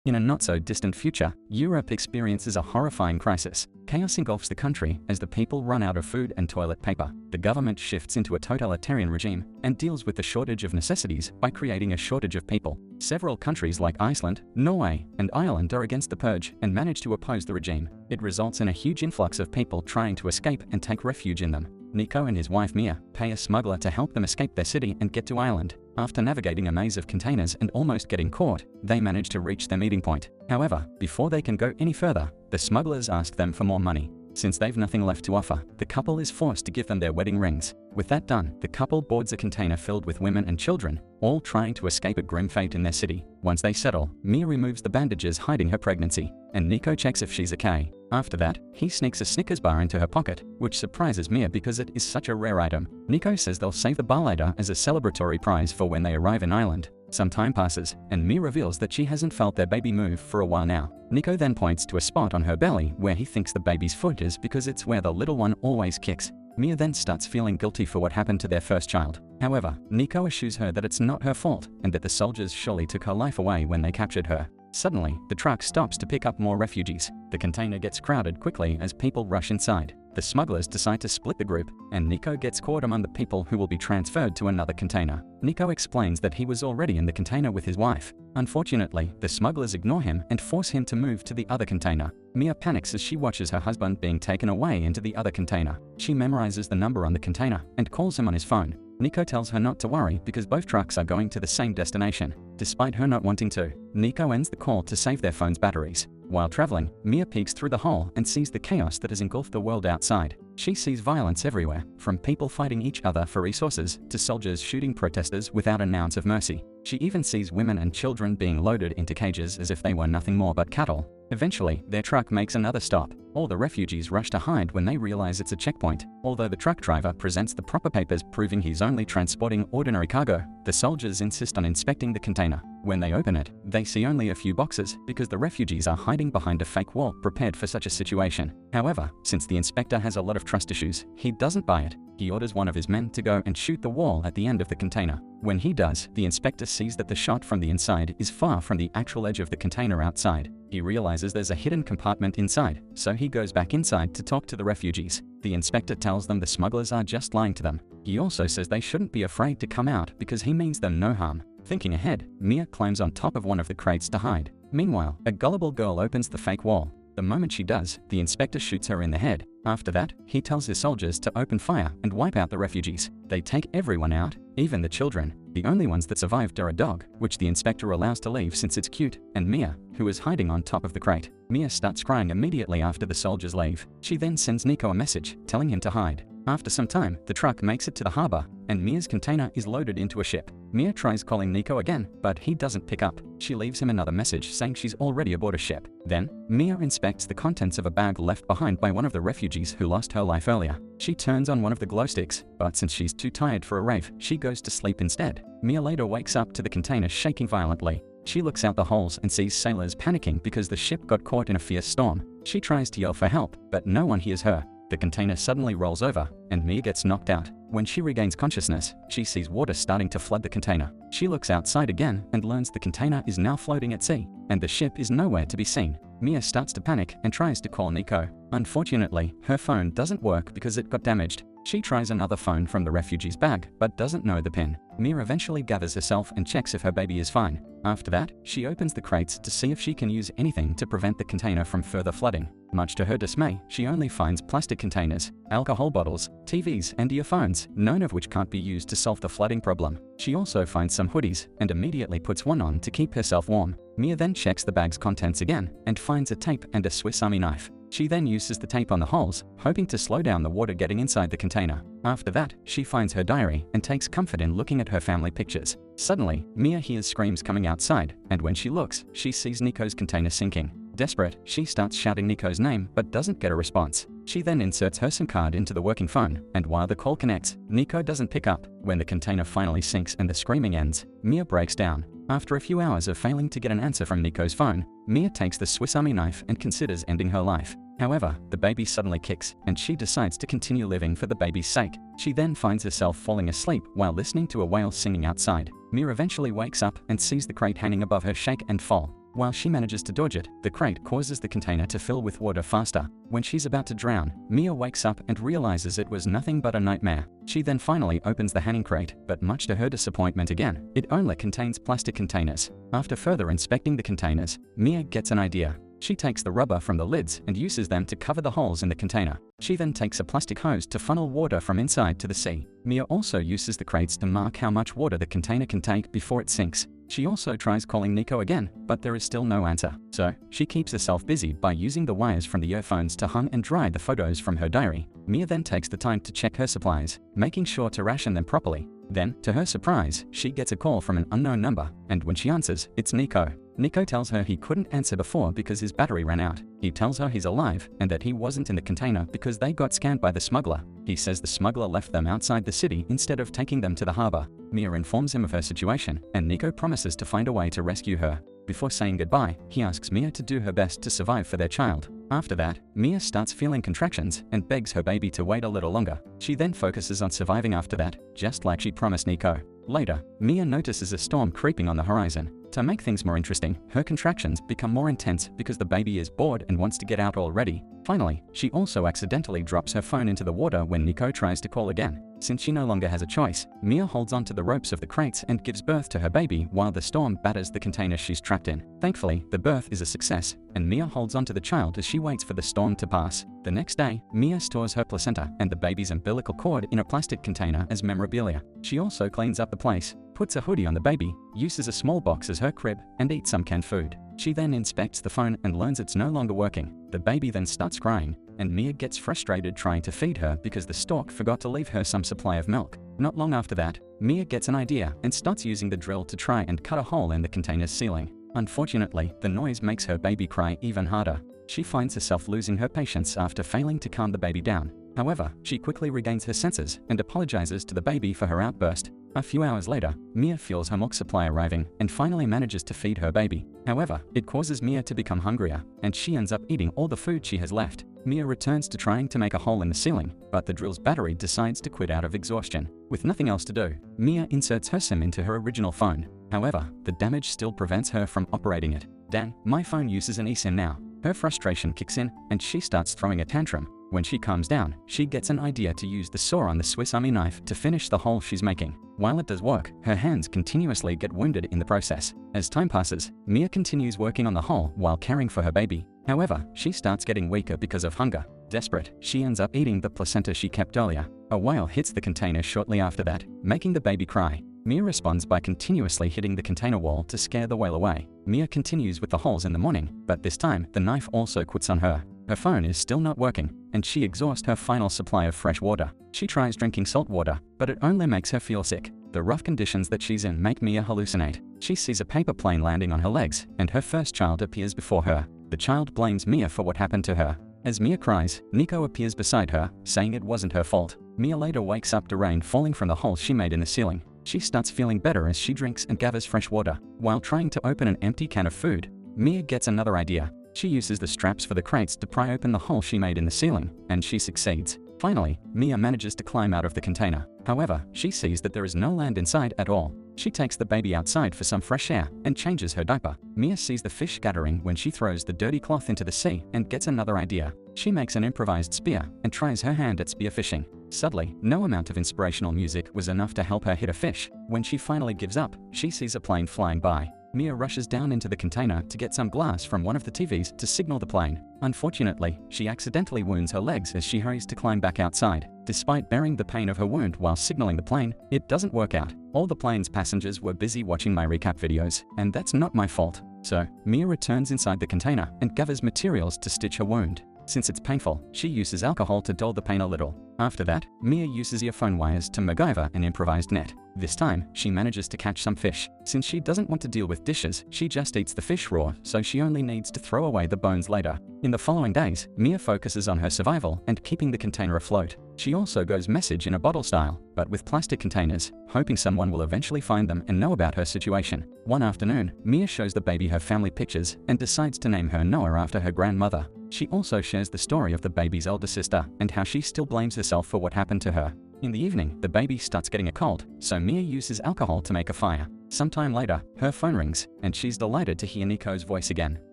In a not-so-distant future, Europe experiences a horrifying crisis. Chaos engulfs the country as the people run out of food and toilet paper. The government shifts into a totalitarian regime and deals with the shortage of necessities by creating a shortage of people. Several countries like Iceland, Norway, and Ireland are against the purge and manage to oppose the regime. It results in a huge influx of people trying to escape and take refuge in them. Nico and his wife Mia pay a smuggler to help them escape their city and get to Ireland. After navigating a maze of containers and almost getting caught, they manage to reach their meeting point. However, before they can go any further, the smugglers ask them for more money. Since they've nothing left to offer, the couple is forced to give them their wedding rings. With that done, the couple boards a container filled with women and children, all trying to escape a grim fate in their city. Once they settle, Mia removes the bandages hiding her pregnancy, and Nico checks if she's okay. After that, he sneaks a Snickers bar into her pocket, which surprises Mia because it is such a rare item. Nico says they'll save the bar later as a celebratory prize for when they arrive in Ireland. Some time passes, and Mia reveals that she hasn't felt their baby move for a while now. Nico then points to a spot on her belly where he thinks the baby's foot is because it's where the little one always kicks. Mia then starts feeling guilty for what happened to their first child. However, Nico assures her that it's not her fault and that the soldiers surely took her life away when they captured her. Suddenly, the truck stops to pick up more refugees. The container gets crowded quickly as people rush inside. The smugglers decide to split the group, and Nico gets caught among the people who will be transferred to another container. Nico explains that he was already in the container with his wife. Unfortunately, the smugglers ignore him and force him to move to the other container. Mia panics as she watches her husband being taken away into the other container. She memorizes the number on the container and calls him on his phone. Nico tells her not to worry because both trucks are going to the same destination. Despite her not wanting to, Nico ends the call to save their phone's batteries. While traveling, Mia peeks through the hole and sees the chaos that has engulfed the world outside. She sees violence everywhere, from people fighting each other for resources to soldiers shooting protesters without an ounce of mercy. She even sees women and children being loaded into cages as if they were nothing more but cattle. Eventually, their truck makes another stop. All the refugees rush to hide when they realize it's a checkpoint. Although the truck driver presents the proper papers proving he's only transporting ordinary cargo, the soldiers insist on inspecting the container. When they open it, they see only a few boxes because the refugees are hiding behind a fake wall prepared for such a situation. However, since the inspector has a lot of trust issues, he doesn't buy it. He orders one of his men to go and shoot the wall at the end of the container. When he does, the inspector sees that the shot from the inside is far from the actual edge of the container outside. He realizes there's a hidden compartment inside, so he goes back inside to talk to the refugees. The inspector tells them the smugglers are just lying to them. He also says they shouldn't be afraid to come out because he means them no harm. Thinking ahead, Mia climbs on top of one of the crates to hide. Meanwhile, a gullible girl opens the fake wall. The moment she does, the inspector shoots her in the head. After that, he tells his soldiers to open fire and wipe out the refugees. They take everyone out, even the children. The only ones that survived are a dog, which the inspector allows to leave since it's cute, and Mia, who is hiding on top of the crate. Mia starts crying immediately after the soldiers leave. She then sends Nico a message, telling him to hide. After some time, the truck makes it to the harbor, and Mia's container is loaded into a ship. Mia tries calling Nico again, but he doesn't pick up. She leaves him another message saying she's already aboard a ship. Then, Mia inspects the contents of a bag left behind by one of the refugees who lost her life earlier. She turns on one of the glow sticks, but since she's too tired for a rave, she goes to sleep instead. Mia later wakes up to the container shaking violently. She looks out the holes and sees sailors panicking because the ship got caught in a fierce storm. She tries to yell for help, but no one hears her. The container suddenly rolls over, and Mia gets knocked out. When she regains consciousness, she sees water starting to flood the container. She looks outside again and learns the container is now floating at sea, and the ship is nowhere to be seen. Mia starts to panic and tries to call Nico. Unfortunately, her phone doesn't work because it got damaged. She tries another phone from the refugee's bag, but doesn't know the pin. Mia eventually gathers herself and checks if her baby is fine. After that, she opens the crates to see if she can use anything to prevent the container from further flooding. Much to her dismay, she only finds plastic containers, alcohol bottles, TVs, and earphones, none of which can't be used to solve the flooding problem. She also finds some hoodies and immediately puts one on to keep herself warm. Mia then checks the bag's contents again and finds a tape and a Swiss Army knife. She then uses the tape on the holes, hoping to slow down the water getting inside the container. After that, she finds her diary and takes comfort in looking at her family pictures. Suddenly, Mia hears screams coming outside, and when she looks, she sees Nico's container sinking. Desperate, she starts shouting Nico's name but doesn't get a response. She then inserts her SIM card into the working phone, and while the call connects, Nico doesn't pick up. When the container finally sinks and the screaming ends, Mia breaks down. After a few hours of failing to get an answer from Nico's phone, Mia takes the Swiss Army knife and considers ending her life. However, the baby suddenly kicks, and she decides to continue living for the baby's sake. She then finds herself falling asleep while listening to a whale singing outside. Mia eventually wakes up and sees the crate hanging above her shake and fall. While she manages to dodge it, the crate causes the container to fill with water faster. When she's about to drown, Mia wakes up and realizes it was nothing but a nightmare. She then finally opens the hanging crate, but much to her disappointment again, it only contains plastic containers. After further inspecting the containers, Mia gets an idea. She takes the rubber from the lids and uses them to cover the holes in the container. She then takes a plastic hose to funnel water from inside to the sea. Mia also uses the crates to mark how much water the container can take before it sinks. She also tries calling Nico again, but there is still no answer. So, she keeps herself busy by using the wires from the earphones to hang and dry the photos from her diary. Mia then takes the time to check her supplies, making sure to ration them properly. Then, to her surprise, she gets a call from an unknown number, and when she answers, it's Nico. Nico tells her he couldn't answer before because his battery ran out. He tells her he's alive and that he wasn't in the container because they got scammed by the smuggler. He says the smuggler left them outside the city instead of taking them to the harbor. Mia informs him of her situation, and Nico promises to find a way to rescue her. Before saying goodbye, he asks Mia to do her best to survive for their child. After that, Mia starts feeling contractions and begs her baby to wait a little longer. She then focuses on surviving after that, just like she promised Nico. Later, Mia notices a storm creeping on the horizon. To make things more interesting, her contractions become more intense because the baby is bored and wants to get out already. Finally, she also accidentally drops her phone into the water when Nico tries to call again. Since she no longer has a choice, Mia holds onto the ropes of the crates and gives birth to her baby while the storm batters the container she's trapped in. Thankfully, the birth is a success, and Mia holds onto the child as she waits for the storm to pass. The next day, Mia stores her placenta and the baby's umbilical cord in a plastic container as memorabilia. She also cleans up the place, puts a hoodie on the baby, uses a small box as her crib, and eats some canned food. She then inspects the phone and learns it's no longer working. The baby then starts crying, and Mia gets frustrated trying to feed her because the stork forgot to leave her some supply of milk. Not long after that, Mia gets an idea and starts using the drill to try and cut a hole in the container's ceiling. Unfortunately, the noise makes her baby cry even harder. She finds herself losing her patience after failing to calm the baby down. However, she quickly regains her senses and apologizes to the baby for her outburst. A few hours later, Mia feels her milk supply arriving and finally manages to feed her baby. However, it causes Mia to become hungrier, and she ends up eating all the food she has left. Mia returns to trying to make a hole in the ceiling, but the drill's battery decides to quit out of exhaustion. With nothing else to do, Mia inserts her SIM into her original phone. However, the damage still prevents her from operating it. Dang, my phone uses an eSIM now. Her frustration kicks in, and she starts throwing a tantrum. When she calms down, she gets an idea to use the saw on the Swiss Army knife to finish the hole she's making. While it does work, her hands continuously get wounded in the process. As time passes, Mia continues working on the hole while caring for her baby. However, she starts getting weaker because of hunger. Desperate, she ends up eating the placenta she kept earlier. A whale hits the container shortly after that, making the baby cry. Mia responds by continuously hitting the container wall to scare the whale away. Mia continues with the holes in the morning, but this time the knife also quits on her. Her phone is still not working, and she exhausts her final supply of fresh water. She tries drinking salt water, but it only makes her feel sick. The rough conditions that she's in make Mia hallucinate. She sees a paper plane landing on her legs, and her first child appears before her. The child blames Mia for what happened to her. As Mia cries, Nico appears beside her, saying it wasn't her fault. Mia later wakes up to rain falling from the hole she made in the ceiling. She starts feeling better as she drinks and gathers fresh water. While trying to open an empty can of food, Mia gets another idea. She uses the straps for the crates to pry open the hole she made in the ceiling, and she succeeds. Finally, Mia manages to climb out of the container. However, she sees that there is no land inside at all. She takes the baby outside for some fresh air and changes her diaper. Mia sees the fish scattering when she throws the dirty cloth into the sea and gets another idea. She makes an improvised spear and tries her hand at spearfishing. Sadly, no amount of inspirational music was enough to help her hit a fish. When she finally gives up, she sees a plane flying by. Mia rushes down into the container to get some glass from one of the TVs to signal the plane. Unfortunately, she accidentally wounds her legs as she hurries to climb back outside. Despite bearing the pain of her wound while signaling the plane, it doesn't work out. All the plane's passengers were busy watching my recap videos, and that's not my fault. So, Mia returns inside the container and gathers materials to stitch her wound. Since it's painful, she uses alcohol to dull the pain a little. After that, Mia uses earphone wires to MacGyver an improvised net. This time, she manages to catch some fish. Since she doesn't want to deal with dishes, she just eats the fish raw, so she only needs to throw away the bones later. In the following days, Mia focuses on her survival and keeping the container afloat. She also goes message in a bottle style, but with plastic containers, hoping someone will eventually find them and know about her situation. One afternoon, Mia shows the baby her family pictures and decides to name her Noah after her grandmother. She also shares the story of the baby's older sister and how she still blames herself for what happened to her. In the evening, the baby starts getting a cold, so Mia uses alcohol to make a fire. Sometime later, her phone rings, and she's delighted to hear Nico's voice again.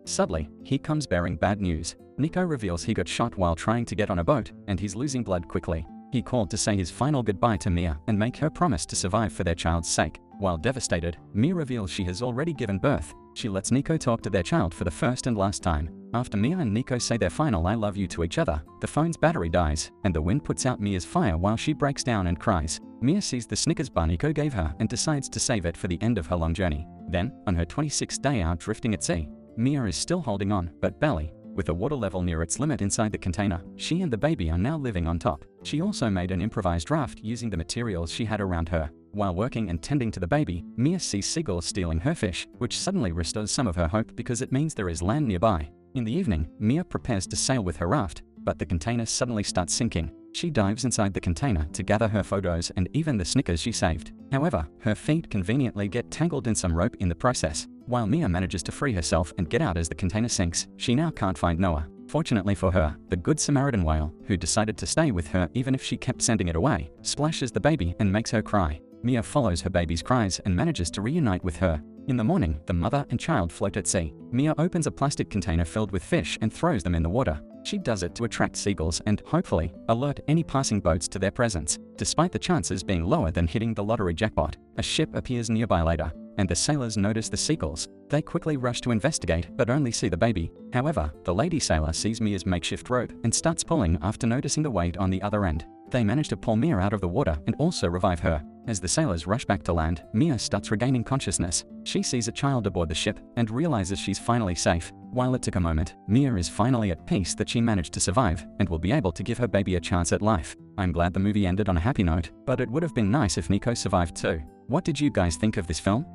Suddenly, he comes bearing bad news. Nico reveals he got shot while trying to get on a boat, and he's losing blood quickly. He called to say his final goodbye to Mia and make her promise to survive for their child's sake. While devastated, Mia reveals she has already given birth. She lets Nico talk to their child for the first and last time. After Mia and Nico say their final I love you to each other, the phone's battery dies, and the wind puts out Mia's fire while she breaks down and cries. Mia sees the Snickers bar Nico gave her and decides to save it for the end of her long journey. Then, on her 26th day out drifting at sea, Mia is still holding on, but barely. With the water level near its limit inside the container, she and the baby are now living on top. She also made an improvised raft using the materials she had around her. While working and tending to the baby, Mia sees seagulls stealing her fish, which suddenly restores some of her hope because it means there is land nearby. In the evening, Mia prepares to sail with her raft, but the container suddenly starts sinking. She dives inside the container to gather her photos and even the Snickers she saved. However, her feet conveniently get tangled in some rope in the process. While Mia manages to free herself and get out as the container sinks, she now can't find Noah. Fortunately for her, the Good Samaritan whale, who decided to stay with her even if she kept sending it away, splashes the baby and makes her cry. Mia follows her baby's cries and manages to reunite with her. In the morning, the mother and child float at sea. Mia opens a plastic container filled with fish and throws them in the water. She does it to attract seagulls and, hopefully, alert any passing boats to their presence. Despite the chances being lower than hitting the lottery jackpot, a ship appears nearby later, and the sailors notice the seagulls. They quickly rush to investigate but only see the baby. However, the lady sailor sees Mia's makeshift rope and starts pulling after noticing the weight on the other end. They manage to pull Mia out of the water and also revive her. As the sailors rush back to land, Mia starts regaining consciousness. She sees a child aboard the ship and realizes she's finally safe. While it took a moment, Mia is finally at peace that she managed to survive and will be able to give her baby a chance at life. I'm glad the movie ended on a happy note, but it would have been nice if Nico survived too. What did you guys think of this film?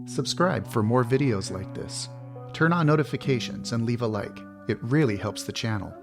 Subscribe for more videos like this. Turn on notifications and leave a like. It really helps the channel.